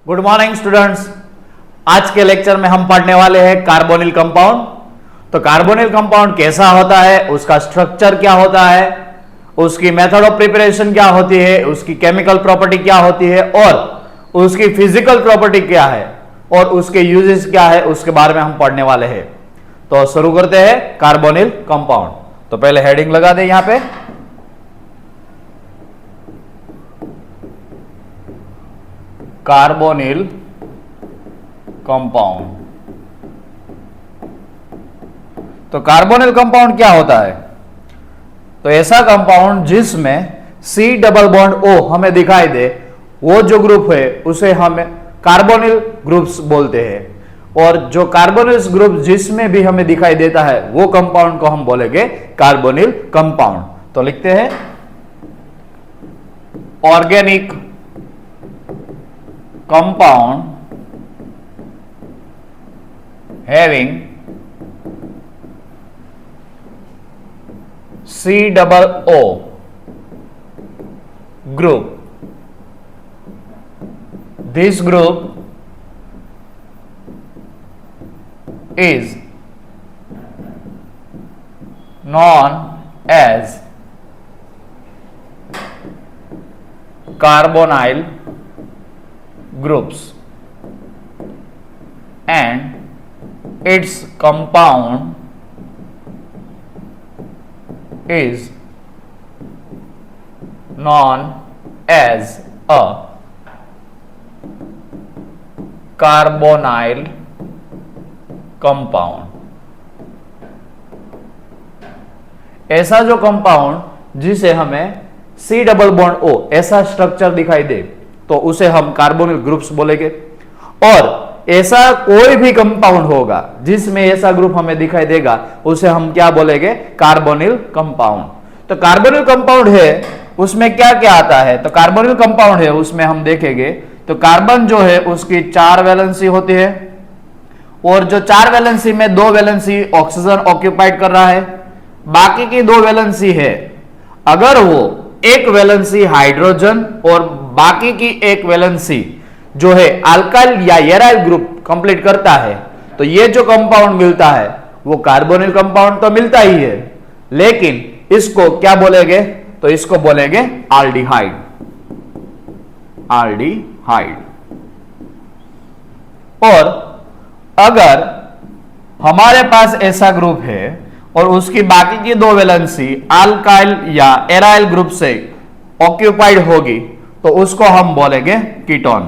Good morning students. आज के lecture में हम पढ़ने वाले हैं कार्बोनिल कंपाउंड। तो कार्बोनिल कंपाउंड कैसा होता है, उसका स्ट्रक्चर क्या होता है, उसकी मेथड ऑफ प्रिपरेशन क्या होती है, उसकी केमिकल प्रॉपर्टी क्या होती है और उसकी फिजिकल प्रॉपर्टी क्या है और उसके यूजेस क्या है, उसके बारे में हम पढ़ने वाले हैं। तो शुरू करते हैं कार्बोनिल कंपाउंड। तो पहले हेडिंग लगा दें यहां पे, कार्बोनिल कंपाउंड। तो कार्बोनिल कंपाउंड क्या होता है? तो ऐसा कंपाउंड जिसमें C डबल बॉन्ड O हमें दिखाई दे, वो जो ग्रुप है उसे हम कार्बोनिल ग्रुप्स बोलते हैं। और जो कार्बोनिल ग्रुप जिसमें भी हमें दिखाई देता है वो कंपाउंड को हम बोलेंगे कार्बोनिल कंपाउंड। तो लिखते हैं organic compound having C double O group. This group is known as carbonyl groups and its compound is known as a carbonyl compound। ऐसा जो कंपाउंड जिसे हमें C डबल बॉन्ड O ऐसा स्ट्रक्चर दिखाई दे तो उसे हम कार्बोनिल ग्रुप्स बोलेंगे। और ऐसा कोई भी कंपाउंड होगा जिसमें ऐसा ग्रुप हमें दिखाई देगा उसे हम क्या बोलेंगे? Carbonyl compound. तो कार्बोनिल कंपाउंड है उसमें क्या क्या आता है? तो कार्बोनिल कंपाउंड है उसमें हम देखेंगे तो कार्बन जो है उसकी 4 वैलेंसी होती है और जो 4 वैलेंसी में 2 वैलेंसी ऑक्सीजन ऑक्यूपाइड कर रहा है, बाकी की 2 वैलेंसी है अगर वो एक वैलेंसी हाइड्रोजन और बाकी की एक वैलेंसी जो है अल्काइल या एराइल ग्रुप कंप्लीट करता है, तो ये जो कंपाउंड मिलता है वो कार्बोनिल कंपाउंड तो मिलता ही है, लेकिन इसको क्या बोलेंगे? तो इसको बोलेंगे आल्डिहाइड। आल्डिहाइड। और अगर हमारे पास ऐसा ग्रुप है और उसकी बाकी की 2 वैलेंसी अल्काइल या एराइल ग्रुप से ऑक्यूपाइड होगी तो उसको हम बोलेंगे कीटोन।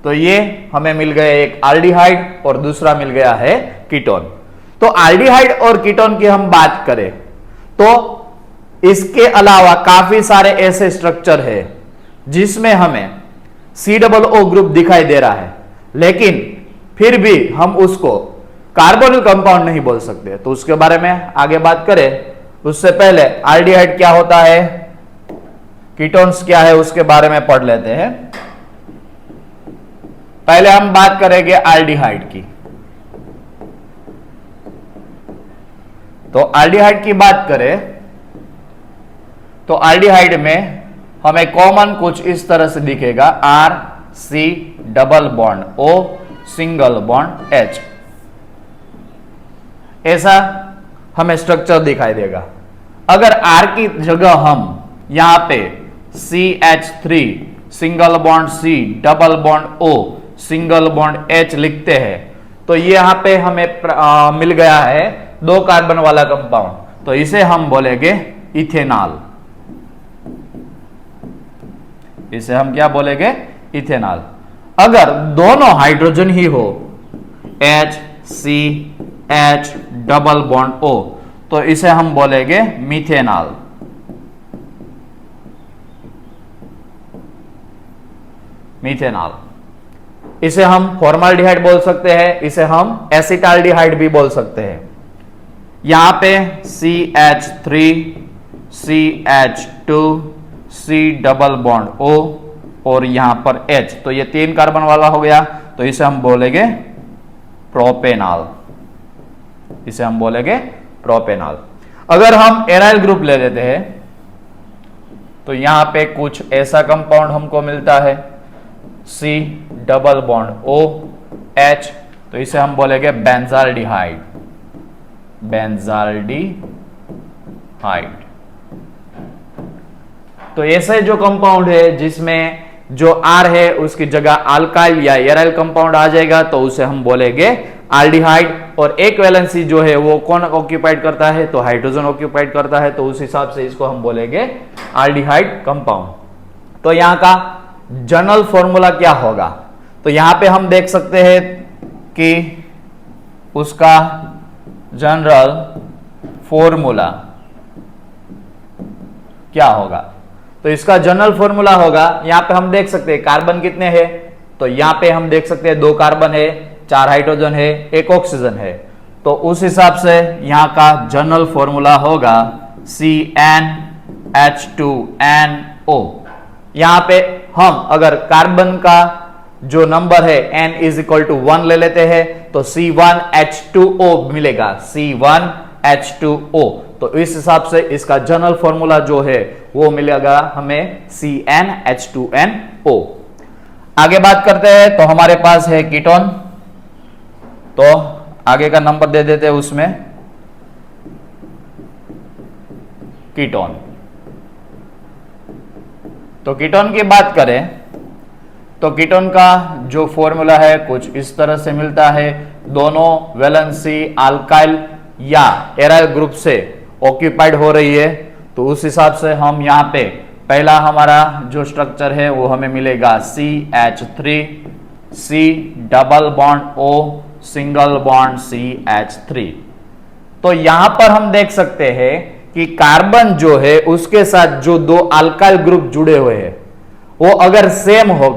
तो ये हमें मिल गया एक आल्डिहाइड और दूसरा मिल गया है कीटोन। तो आल्डिहाइड और कीटोन की हम बात करें तो इसके अलावा काफी सारे ऐसे स्ट्रक्चर है जिसमें हमें C डबल O ग्रुप दिखाई दे रहा है, लेकिन फिर भी हम उसको कार्बोनिल कंपाउंड नहीं बोल सकते। तो उसके बारे में आगे बात करें उससे पहले आल्डिहाइड क्या होता है, कीटोन्स क्या है, उसके बारे में पढ़ लेते हैं। पहले हम बात करेंगे आल्डिहाइड की। तो आल्डिहाइड की बात करें तो आल्डिहाइड में हमें कॉमन कुछ इस तरह से दिखेगा, RC double bond O single bond H, ऐसा हमें स्ट्रक्चर दिखाई देगा। अगर R की जगह हम यहां पे CH3 single bond C double bond O single bond H लिखते हैं तो ये यहां पे हमें मिल गया है 2 कार्बन वाला कंपाउंड, तो इसे हम बोलेंगे इथेनॉल। इसे हम क्या बोलेंगे? इथेनॉल। अगर दोनों हाइड्रोजन ही हो HCH डबल बॉन्ड O तो इसे हम बोलेंगे मीथेनॉल। मीथेनॉल। इसे हम फॉर्माल्डिहाइड बोल सकते हैं, इसे हम एसिटाल्डिहाइड भी बोल सकते हैं। यहां पे CH3 CH2 C double bond O और यहां पर H, तो ये 3 कार्बन वाला हो गया, तो इसे हम बोलेंगे प्रोपेनॉल। इसे हम बोलेंगे प्रोपेनॉल। अगर हम एराइल ग्रुप ले लेते हैं तो यहां पे कुछ ऐसा कंपाउंड हमको मिलता है C double bond O H, तो इसे हम बोलेंगे बेंजाल्डिहाइड। तो ऐसे जो कंपाउंड है जिसमें जो R है उसकी जगह अल्काइल या एराइल कंपाउंड आ जाएगा तो उसे हम बोलेंगे एल्डिहाइड। और एक वैलेंसी जो है वो कौन ऑक्यूपाइड करता है, तो हाइड्रोजन ऑक्यूपाइड करता है, तो उस हिसाब से इसको हम बोलेंगे एल्डिहाइड कंपाउंड। तो यहां का जनरल फॉर्मूला क्या होगा, तो यहां पे हम देख सकते हैं कि उसका जनरल फॉर्मूला क्या होगा। तो इसका जनरल फॉर्मूला होगा, यहां पे हम देख सकते हैं कार्बन कितने हैं, तो यहां पे हम देख सकते हैं 2 कार्बन है, 4 हाइड्रोजन है, 1 ऑक्सीजन है। तो उस हिसाब से यहां का जनरल फॉर्मूला होगा CnH2nO। यहां पे हम अगर कार्बन का जो नंबर है n इज इक्वल टू 1 ले लेते हैं तो C1H2O मिलेगा, C1H2O। तो इस हिसाब से इसका जनरल फॉर्मूला जो है वो मिलेगा हमें CnH2nO। आगे बात करते हैं, तो हमारे पास है कीटोन, तो आगे का नंबर दे देते हैं उसमें कीटोन। तो कीटोन की बात करें तो कीटोन का जो फॉर्मूला है कुछ इस तरह से मिलता है, दोनों वैलेंसी अल्काइल या एराइल ग्रुप से ऑक्यूपाइड हो रही है, तो उस हिसाब से हम यहां पे पहला हमारा जो स्ट्रक्चर है वो हमें मिलेगा CH3, C double bond O single bond CH3। तो यहां पर हम देख सकते हैं कि कार्बन जो है उसके साथ जो 2 अल्काइल ग्रुप जुड़े हुए हैं वो अगर सेम हो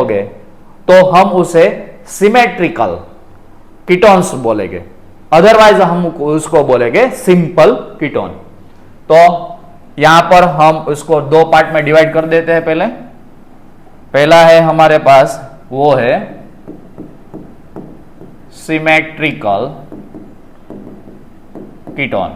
गए, तो हम उसे सिमेट्रिकल कीटोन्स बोलेंगे, अदरवाइज हम उसको बोलेंगे सिंपल कीटोन। तो यहां पर हम उसको 2 पार्ट में डिवाइड कर देते हैं। पहला है हमारे पास वो है सिमेट्रिकल कीटोन।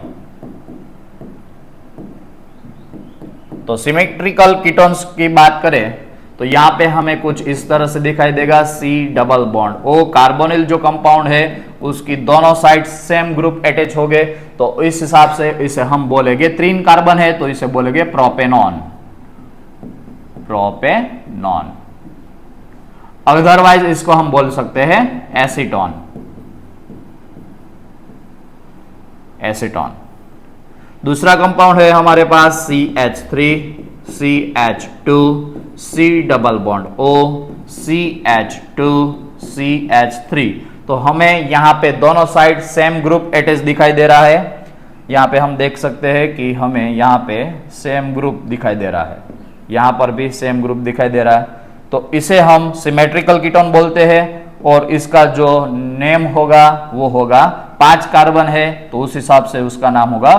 तो सिमेट्रिकल कीटोन्स की बात करें तो यहां पे हमें कुछ इस तरह से दिखाई देगा, C double bond O carbonyl जो कंपाउंड है उसकी दोनों साइड सेम ग्रुप अटैच हो गए, तो इस हिसाब से इसे हम बोलेंगे 3 कार्बन है तो इसे बोलेंगे प्रोपेनॉन। अदरवाइज इसको हम बोल सकते हैं एसीटोन। दूसरा कंपाउंड है हमारे पास CH3, CH2, C double bond O, CH2, CH3। तो हमें यहां पे दोनों साइड सेम ग्रुप अटैच दिखाई दे रहा है। यहां पे हम देख सकते हैं कि हमें यहां पे सेम ग्रुप दिखाई दे रहा है, यहां पर भी सेम ग्रुप दिखाई दे रहा है, तो इसे हम सिमेट्रिकल कीटोन बोलते हैं। और इसका जो नेम होगा वो होगा 5 कार्बन है तो उस हिसाब से उसका नाम होगा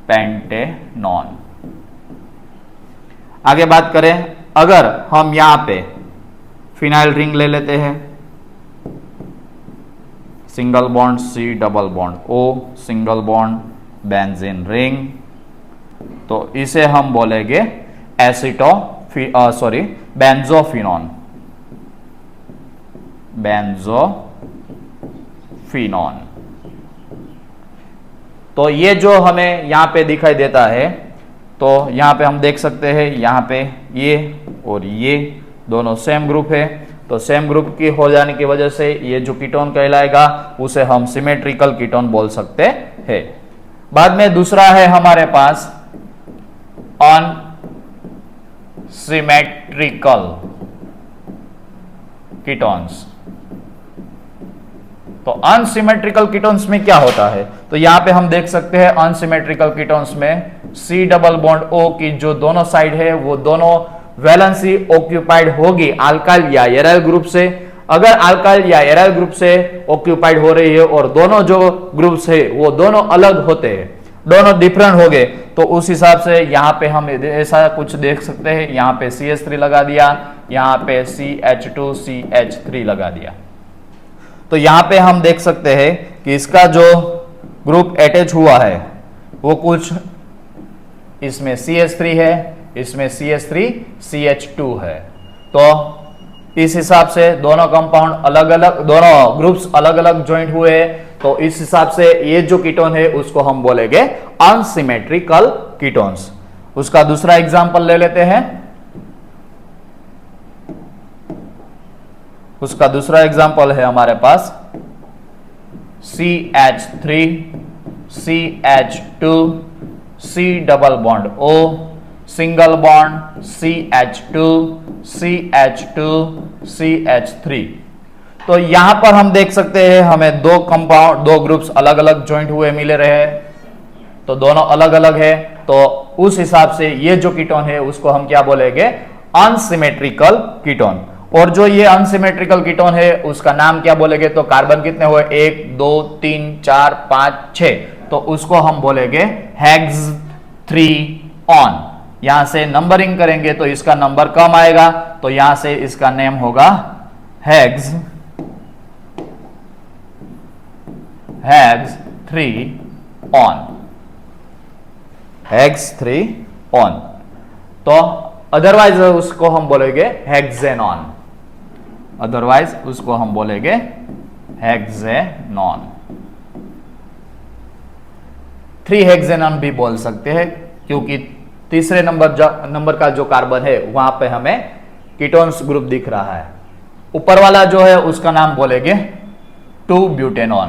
पेंटेनॉन। आगे बात करें, अगर हम यहां पे फिनाइल रिंग ले लेते हैं, single bond C double bond O single bond benzene ring, तो इसे हम बोलेंगे बेंजोफिनॉन। तो ये जो हमें यहां पे दिखाई देता है, तो यहां पे हम देख सकते हैं यहां पे ये और ये दोनों सेम ग्रुप है, तो सेम ग्रुप की हो जाने की वजह से ये जो कीटोन कहलाएगा उसे हम सिमेट्रिकल कीटोन बोल सकते हैं। बाद में दूसरा है हमारे पास अनसिमेट्रिकल कीटोन्स। तो अनसिमेट्रिकल कीटोन्स में क्या होता है, तो यहां पे हम देख सकते हैं अनसिमेट्रिकल कीटोन्स में C डबल बॉन्ड O की जो दोनों साइड है वो दोनों वैलेंसी ऑक्यूपाइड होगी अल्काइल या एराइल ग्रुप से। अगर अल्काइल या एराइल ग्रुप से ऑक्यूपाइड हो रही है और दोनों जो ग्रुप्स है वो दोनों अलग होते हैं, दोनों डिफरेंट हो गए, तो उस हिसाब से यहां पे हम ऐसा कुछ देख सकते हैं, यहां पे CH3 लगा दिया, यहां पे CH2 CH3 लगा दिया। तो यहां पे हम देख सकते हैं कि इसका जो ग्रुप अटैच हुआ है वो कुछ इसमें CH3 है, इसमें CH3 CH2 है। तो इस हिसाब से दोनों कंपाउंड अलग अलग, दोनों ग्रुप्स अलग अलग ज्वाइंट हुए हैं। तो इस हिसाब से ये जो कीटोन है उसको हम बोलेंगे अनसिमेट्रिकल कीटोन्स। उसका दूसरा एग्जांपल ले लेते हैं। उसका दूसरा एग्जांपल है हमारे पास CH3 CH2 C double bond O, single bond CH2 CH2 CH3। तो यहां पर हम देख सकते हैं हमें दो कंपाउंड, दो ग्रुप्स अलग अलग ज्वाइंट हुए मिले रहे हैं। तो दोनों अलग अलग है, तो उस हिसाब से ये जो कीटोन है उसको हम क्या बोलेंगे? Unsymmetrical ketone. और जो ये अनसिमेट्रिकल कीटोन है उसका नाम क्या बोलेंगे? तो कार्बन कितने हुए? 1 2 3 4 5 6, तो उसको हम बोलेंगे हेक्स 3 यहां से नंबरिंग करेंगे तो इसका नंबर कम आएगा, तो यहां से इसका नेम होगा हेक्स 3 हेक्स 3 तो अदरवाइज उसको हम बोलेंगे हेक्सेनॉन, अदरवाइज उसको हम बोलेंगे हेक्सेनॉन। 3 हेक्सेनॉन भी बोल सकते हैं, क्योंकि तीसरे नंबर का जो कार्बन है वहां पे हमें कीटोन्स ग्रुप दिख रहा है। ऊपर वाला जो है उसका नाम बोलेंगे 2 ब्यूटेनॉन,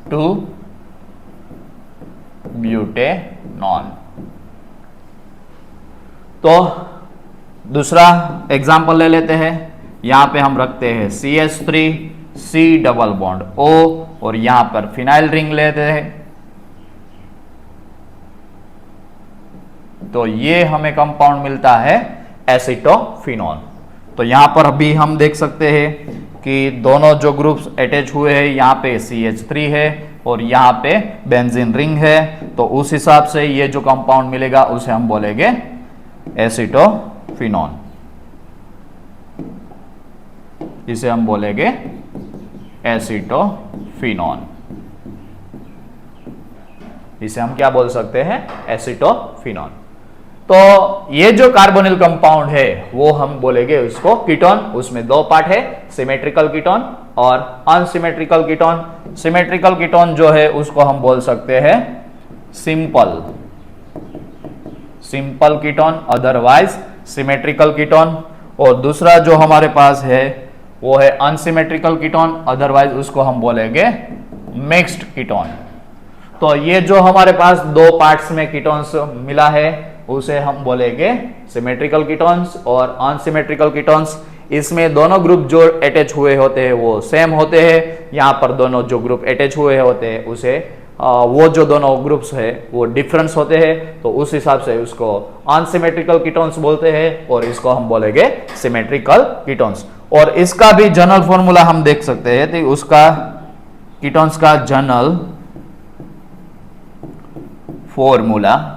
2 ब्यूटेनॉन। तो दूसरा एग्जाम्पल ले लेते हैं। यहां पे हम रखते हैं CH3 C double bond O और यहां पर फिनाइल रिंग लेते हैं। तो ये हमें कंपाउंड मिलता है एसिटोफिनॉल। तो यहां पर अभी हम देख सकते हैं कि दोनों जो ग्रुप्स अटैच हुए हैं, यहां पे CH3 है और यहां पे बेंजीन रिंग है। तो उस हिसाब से ये जो कंपाउंड मिलेगा उसे हम बोलेंगे एसिटोफिनॉल, इसे हम बोलेंगे एसिटोफिनॉल। इसे हम क्या बोल सकते हैं? एसिटोफिनॉल। तो ये जो कार्बोनिल कंपाउंड है वो हम बोलेंगे उसको कीटोन। उसमें दो पार्ट है, सिमेट्रिकल कीटोन और अनसिमेट्रिकल कीटोन। सिमेट्रिकल कीटोन जो है उसको हम बोल सकते हैं simple ketone, otherwise symmetrical ketone. और दूसरा जो हमारे पास है वो है अनसिमेट्रिकल कीटोन, अदरवाइज उसको हम बोलेंगे मिक्स्ड कीटोन। तो ये जो हमारे पास दो पार्ट्स में कीटोन्स मिला है उसे हम बोलेंगे सिमेट्रिकल कीटोन्स और अनसिमेट्रिकल कीटोन्स। इसमें दोनों ग्रुप जो अटैच हुए होते हैं वो सेम होते हैं। यहां पर दोनों जो ग्रुप अटैच हुए होते हैं उसे वो जो दोनों ग्रुप्स है वो डिफरेंस होते हैं, तो उस हिसाब से उसको अनसिमेट्रिकल कीटोन्स बोलते हैं और इसको हम बोलेंगे सिमेट्रिकल कीटोन्स। और इसका भी जनरल फॉर्मूला हम देख सकते हैं। तो उसका कीटोन्स का जनरल फॉर्मूला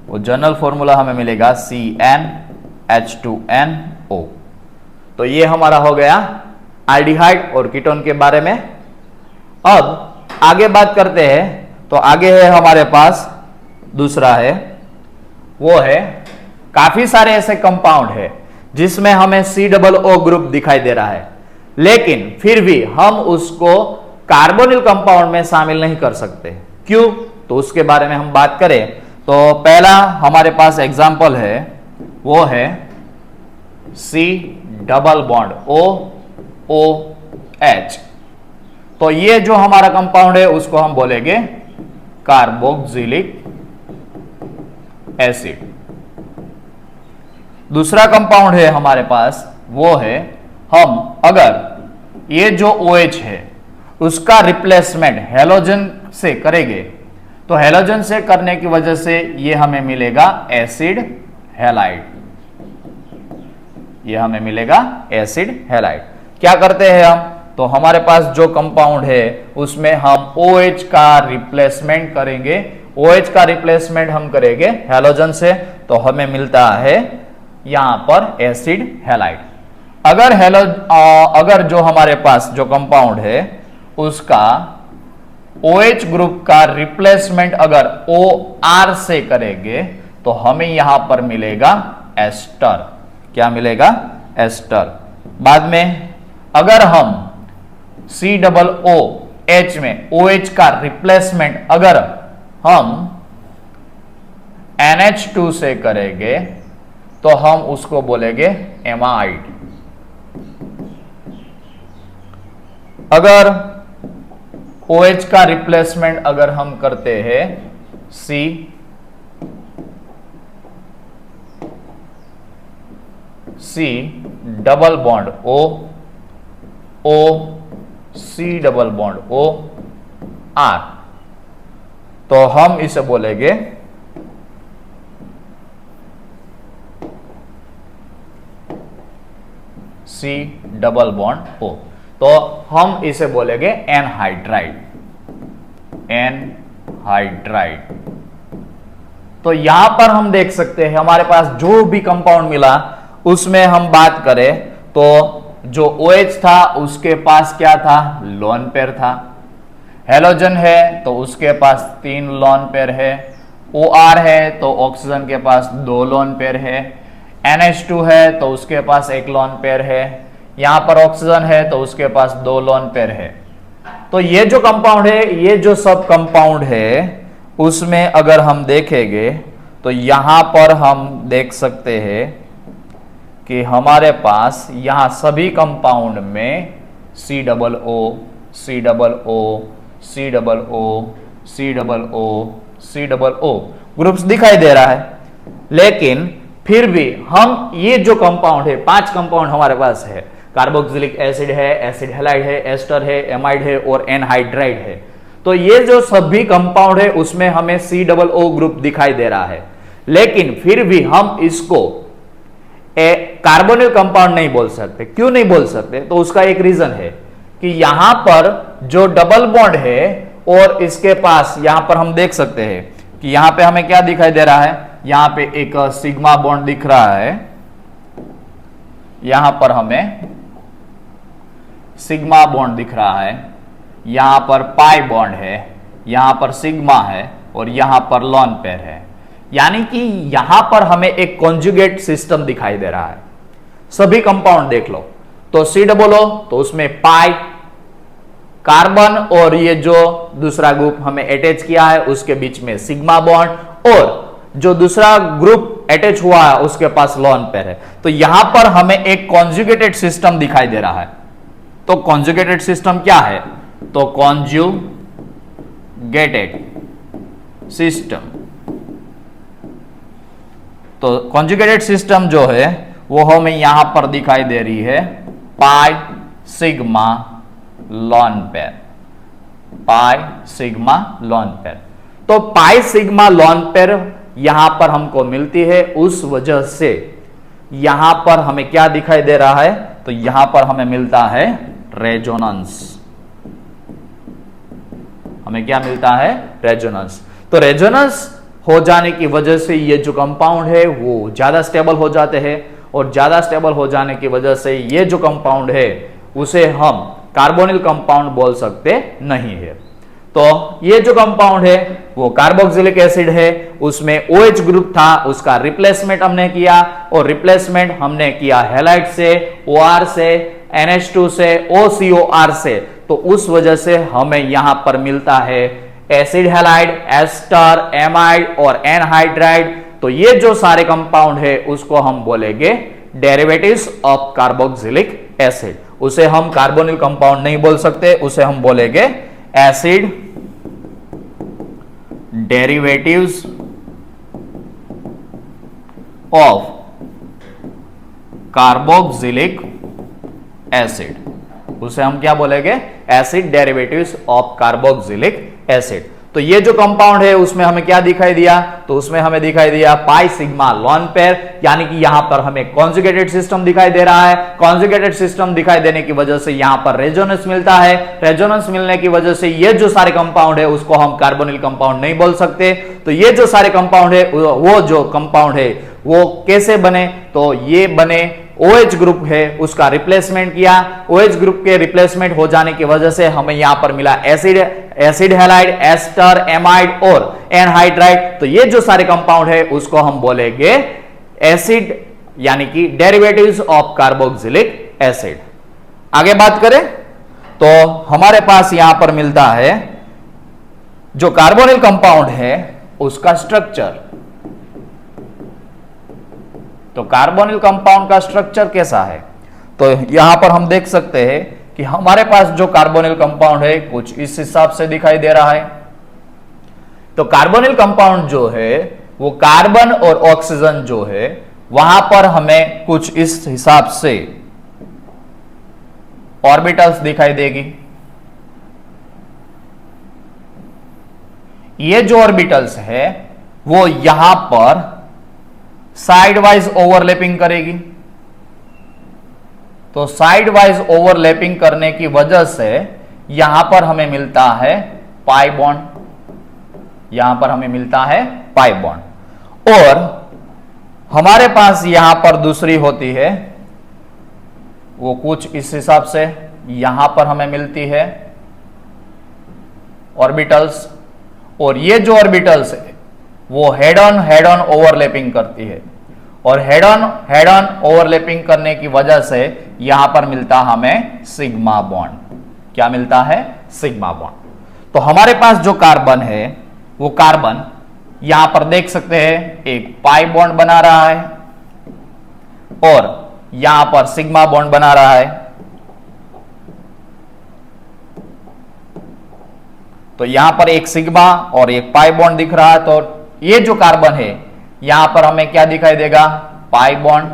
वो जनरल फॉर्मूला हमें मिलेगा CnH2nO। तो ये हमारा हो गया एल्डिहाइड और कीटोन के बारे में। अब आगे बात करते हैं। तो आगे है हमारे पास दूसरा है, वो है काफी सारे ऐसे कंपाउंड है जिसमें हमें COO ग्रुप दिखाई दे रहा है, लेकिन फिर भी हम उसको कार्बोनिल कंपाउंड में शामिल नहीं कर सकते। क्यों? तो उसके बारे में हम बात करें तो पहला हमारे पास एग्जाम्पल है वो है C डबल बॉन्ड OOH। तो ये जो हमारा कंपाउंड है उसको हम बोलेंगे कार्बोक्सिलिक एसिड। दूसरा कंपाउंड है हमारे पास वो है, हम अगर ये जो OH है उसका रिप्लेसमेंट हेलोजन से करेंगे तो हेलोजन से करने की वजह से ये हमें मिलेगा एसिड हैलाइड, ये हमें मिलेगा एसिड हैलाइड। क्या करते हैं हम? तो हमारे पास जो कंपाउंड है उसमें हम OH का रिप्लेसमेंट करेंगे। OH का रिप्लेसमेंट हम करेंगे हेलोजन से, तो हमें मिलता है यहां पर एसिड हैलाइड। अगर जो हमारे पास जो कंपाउंड है उसका OH ग्रुप का रिप्लेसमेंट अगर OR से करेंगे तो हमें यहां पर मिलेगा एस्टर। क्या मिलेगा? एस्टर। बाद में अगर हम COOH में OH का रिप्लेसमेंट अगर हम NH2 से करेंगे तो हम उसको बोलेंगे एमाइड। अगर OH का रिप्लेसमेंट अगर हम करते हैं C double bond O C double bond O R, तो हम इसे बोलेंगे C डबल बॉन्ड O, तो हम इसे बोलेंगे एनहाइड्राइड। एनहाइड्राइड। तो यहां पर हम देख सकते हैं हमारे पास जो भी कंपाउंड मिला उसमें हम बात करें तो जो OH था उसके पास क्या था? लोन पेयर था। हेलोजन है तो उसके पास 3 लोन पेयर है। OR है तो ऑक्सीजन के पास 2 लोन पेयर है। NH2 है तो उसके पास 1 लोन पेयर है। यहां पर ऑक्सीजन है तो उसके पास 2 लोन पेयर है। तो ये जो कंपाउंड है, ये जो सब कंपाउंड है उसमें अगर हम देखेंगे तो यहां पर हम देख सकते हैं कि हमारे पास यहां सभी कंपाउंड में C double O C double O C double O C double O C double O groups दिखाई दे रहा है। लेकिन फिर भी हम ये जो कंपाउंड है, 5 कंपाउंड हमारे पास है, कार्बोक्सिलिक एसिड है, एसिड हैलाइड है, एस्टर है, एमाइड है और एनहाइड्राइड है। तो ये जो सभी कंपाउंड है उसमें हमें C डबल O ग्रुप दिखाई दे रहा है। लेकिन फिर भी हम इसको कार्बोनिल कंपाउंड नहीं बोल सकते। क्यों नहीं बोल सकते? तो उसका एक रीजन है कि यहां पर जो डबल बॉन्ड है और इसके पास यहां पर हम देख सकते हैं कि यहां पे हमें क्या दिखाई दे रहा है? यहां पे एक सिग्मा बॉन्ड दिख रहा है। यहां पर हमें सिग्मा बॉन्ड दिख रहा है। यहां पर पाई बॉन्ड है, यहां पर सिग्मा है और यहां पर लोन पेयर है। यानी कि यहां पर हमें एक कॉन्जुगेट सिस्टम दिखाई दे रहा है। सभी कंपाउंड देख लो तो C डबल O तो उसमें पाई कार्बन और ये जो दूसरा ग्रुप हमें अटैच किया है उसके बीच में सिग्मा बॉन्ड और जो दूसरा ग्रुप अटैच हुआ है उसके पास लोन पेयर है। तो यहां पर हमें एक कॉन्जुगेटेड सिस्टम दिखाई दे रहा है। तो कॉन्जुगेटेड सिस्टम क्या है? तो कॉन्जुगेटेड सिस्टम, तो कॉन्जुगेटेड सिस्टम जो है वो हमें यहां पर दिखाई दे रही है pi sigma lone pair. Pi sigma lone pair. तो पाई सिग्मा लोन पेयर यहां पर हमको मिलती है, उस वजह से यहां पर हमें क्या दिखाई दे रहा है? तो यहां पर हमें मिलता है रेजोनेंस। हमें क्या मिलता है? रेजोनेंस। तो रेजोनेंस हो जाने की वजह से ये जो कंपाउंड है वो ज्यादा स्टेबल हो जाते हैं और ज्यादा स्टेबल हो जाने की वजह से ये जो कंपाउंड है उसे हम कार्बोनिल कंपाउंड बोल सकते नहीं है। तो ये जो कंपाउंड है वो कार्बोक्सिलिक एसिड है, उसमें OH ग्रुप था, उसका रिप्लेसमेंट हमने किया और रिप्लेसमेंट हमने किया हैलाइड से, OR से, NH2 से, OCOR से। तो उस वजह से हमें यहां पर मिलता है एसिड हैलाइड, एस्टर, एमाइड और एनहाइड्राइड। तो ये जो सारे कंपाउंड है उसको हम बोलेंगे डेरिवेटिव्स ऑफ कार्बोक्सिलिक एसिड। उसे हम कार्बोनिल कंपाउंड नहीं बोल सकते, उसे हम बोलेंगे acid derivatives of carboxylic acid. उसे हम क्या बोलेंगे? Acid derivatives of carboxylic acid. तो ये जो कंपाउंड है उसमें हमें क्या दिखाई दिया? तो उसमें हमें दिखाई दिया पाई सिग्मा लोन पेयर, यानी कि यहां पर हमें कॉन्जुगेटेड सिस्टम दिखाई दे रहा है। कॉन्जुगेटेड सिस्टम दिखाई देने की वजह से यहां पर रेजोनेंस मिलता है। रेजोनेंस मिलने की वजह से ये जो सारे कंपाउंड है उसको हम कार्बोनिल कंपाउंड नहीं बोल सकते। तो ये जो सारे कंपाउंड है वो जो कंपाउंड है वो कैसे बने? तो ये बने OH ग्रुप है उसका रिप्लेसमेंट किया, OH ग्रुप के रिप्लेसमेंट हो जाने की वजह से हमें यहां पर मिला एसिड हैलाइड, एस्टर, एमाइड और एनहाइड्राइड। तो ये जो सारे कंपाउंड है उसको हम बोलेंगे एसिड यानी कि डेरिवेटिव्स ऑफ कार्बोक्सिलिक एसिड। आगे बात करें तो हमारे पास यहां पर मिलता है जो कार्बोनिल कंपाउंड है उसका स्ट्रक्चर। तो कार्बोनिल कंपाउंड का स्ट्रक्चर कैसा है, तो यहां पर हम देख सकते हैं कि हमारे पास जो कार्बोनिल कंपाउंड है कुछ इस हिसाब से दिखाई दे रहा है। तो कार्बोनिल कंपाउंड जो है वो कार्बन और ऑक्सीजन जो है वहां पर हमें कुछ इस हिसाब से ऑर्बिटल्स दिखाई देगी। ये जो ऑर्बिटल्स है वो यहां पर साइड वाइज ओवरलैपिंग करेगी। तो साइड वाइज ओवरलैपिंग करने की वजह से यहां पर हमें मिलता है पाई बॉन्ड। यहां पर हमें मिलता है पाई बॉन्ड। और हमारे पास यहां पर दूसरी होती है वो कुछ इस हिसाब से यहां पर हमें मिलती है ऑर्बिटल्स। और ये जो ऑर्बिटल्स है वो हेड ऑन ओवरलैपिंग करती है। और हेड ऑन ओवरलैपिंग करने की वजह से यहां पर मिलता हमें सिग्मा बॉन्ड। क्या मिलता है? Sigma bond. तो हमारे पास जो कार्बन है वो कार्बन यहां पर देख सकते हैं एक पाई बॉन्ड बना रहा है और यहां पर सिग्मा बॉन्ड बना रहा है। तो यहां पर एक सिग्मा और एक पाई बॉन्ड दिख रहा है। तो ये जो कार्बन है यहां पर हमें क्या दिखाई देगा? पाई बॉन्ड,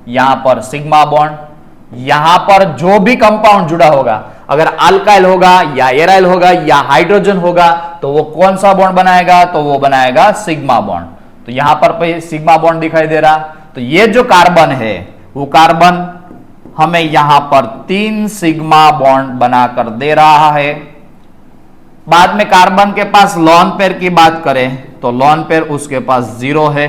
यहां पर सिग्मा बॉन्ड। यहां पर जो भी कंपाउंड जुड़ा होगा, अगर अल्काइल होगा या एराइल होगा या हाइड्रोजन होगा तो वो कौन सा बॉन्ड बनाएगा? तो वो बनाएगा सिग्मा बॉन्ड। तो यहां पर सिग्मा बॉन्ड दिखाई दे रहा। तो ये जो कार्बन है वो कार्बन हमें यहां पर 3 सिग्मा बॉन्ड बनाकर दे रहा है। बाद में कार्बन के पास लोन पेयर की बात करें तो लोन पेयर उसके पास 0 है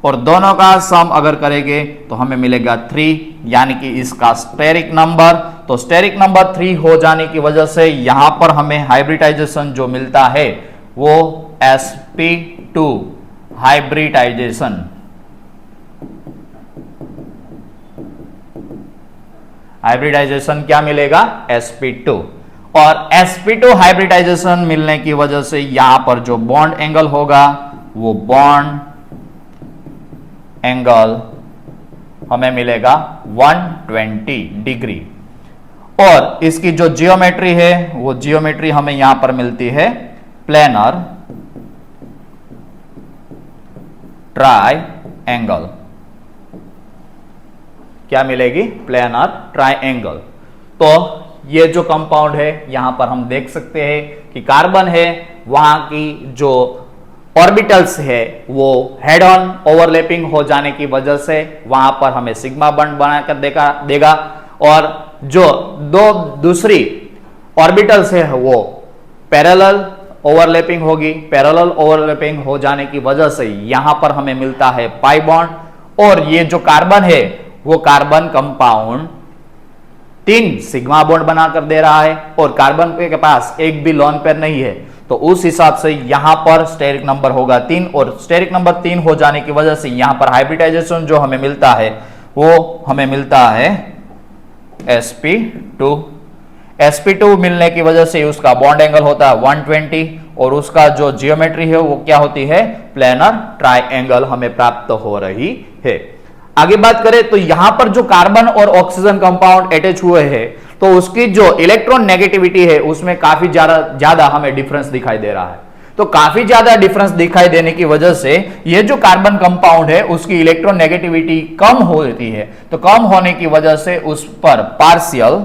और दोनों का सम अगर करेंगे तो हमें मिलेगा 3 यानी कि इसका स्टेरिक नंबर। तो स्टेरिक नंबर 3 हो जाने की वजह से यहां पर हमें हाइब्रिडाइजेशन जो मिलता है वो sp2 हाइब्रिडाइजेशन। हाइब्रिडाइजेशन क्या मिलेगा? sp2। और sp2 हाइब्रिडाइजेशन मिलने की वजह से यहां पर जो बॉन्ड एंगल होगा वो बॉन्ड एंगल हमें मिलेगा 120 डिग्री। और इसकी जो जियोमेट्री है वो जियोमेट्री हमें यहां पर मिलती है प्लेनर ट्राइएंगल। क्या मिलेगी? Planar triangle. तो ये जो कंपाउंड है यहां पर हम देख सकते हैं कि कार्बन है वहां की जो ऑर्बिटल्स है वो हेड ऑन ओवरलैपिंग हो जाने की वजह से वहां पर हमें सिग्मा बॉन्ड बनाकर देगा। और जो दो दूसरी ऑर्बिटल्स है वो पैरेलल ओवरलैपिंग होगी। पैरेलल ओवरलैपिंग हो जाने की वजह से यहां पर हमें मिलता है पाई बॉन्ड। और ये जो कार्बन है वो कार्बन कंपाउंड 3 सिग्मा बॉन्ड बनाकर दे रहा है और कार्बन के पास एक भी लोन पेयर नहीं है। तो उस हिसाब से यहां पर स्टेरिक नंबर होगा 3 और स्टेरिक नंबर 3 हो जाने की वजह से यहां पर हाइब्रिडाइजेशन जो हमें मिलता है वो हमें मिलता है sp2। sp2 मिलने की वजह से उसका बॉन्ड एंगल होता है 120 और उसका जो जियोमेट्री है वो क्या होती है? प्लेनर ट्राइएंगल हमें प्राप्त हो रही है। आगे बात करें तो यहां पर जो कार्बन और ऑक्सीजन कंपाउंड अटैच हुए हैं तो उसकी जो इलेक्ट्रॉन नेगेटिविटी है उसमें काफी ज्यादा हमें डिफरेंस दिखाई दे रहा है। तो काफी ज्यादा डिफरेंस दिखाई देने की वजह से ये जो कार्बन कंपाउंड है उसकी इलेक्ट्रॉन नेगेटिविटी कम होती है। तो कम होने की वजह से उस पर पार्शियल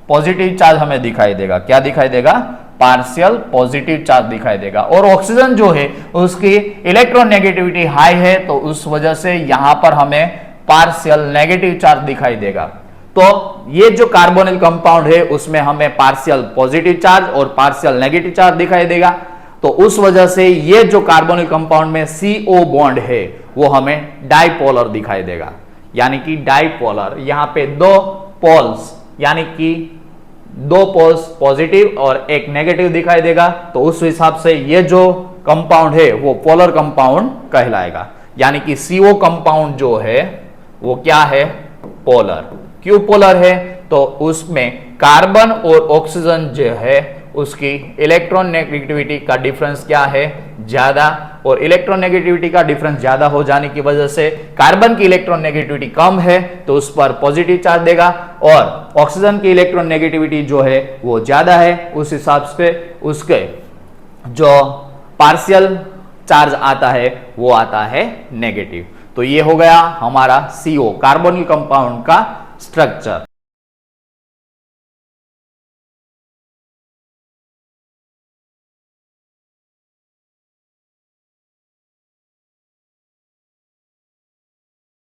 पॉजिटिव चार्ज हमें दिखाई देगा। क्या दिखाई देगा? पार्शियल पॉजिटिव चार्ज दिखाई देगा। और ऑक्सीजन जो है उसकी इलेक्ट्रॉन नेगेटिविटी हाई है तो उस वजह से यहां पर हमें पार्शियल नेगेटिव चार्ज दिखाई देगा। तो ये जो कार्बोनिल कंपाउंड है उसमें हमें पार्शियल पॉजिटिव चार्ज और पार्शियल नेगेटिव चार्ज दिखाई देगा। तो उस वजह से ये जो कार्बोनिल कंपाउंड में CO बॉन्ड है वो हमें डाइपोलर दिखाई देगा। यानी कि डाइपोलर, यहां पे दो पोल्स यानी कि दो पोल्स पॉजिटिव और एक नेगेटिव दिखाई देगा, तो उस हिसाब से ये जो कंपाउंड है वो पोलर कंपाउंड कहलाएगा। यानी कि CO कंपाउंड जो है वो क्या है, पोलर। क्यों पोलर है, तो उसमें कार्बन और ऑक्सीजन जो है उसकी इलेक्ट्रॉन नेगेटिविटी का डिफरेंस क्या है, ज्यादा, और इलेक्ट्रॉन नेगेटिविटी का डिफरेंस ज्यादा हो जाने की वजह से कार्बन की इलेक्ट्रॉन नेगेटिविटी कम है तो उस पर पॉजिटिव चार्ज देगा, और ऑक्सीजन की इलेक्ट्रॉन नेगेटिविटी जो है वो ज्यादा है, उस हिसाब से उसके जो पार्शियल चार्ज आता है वो आता है नेगेटिव। तो ये हो गया हमारा CO कार्बोनिल कंपाउंड का स्ट्रक्चर।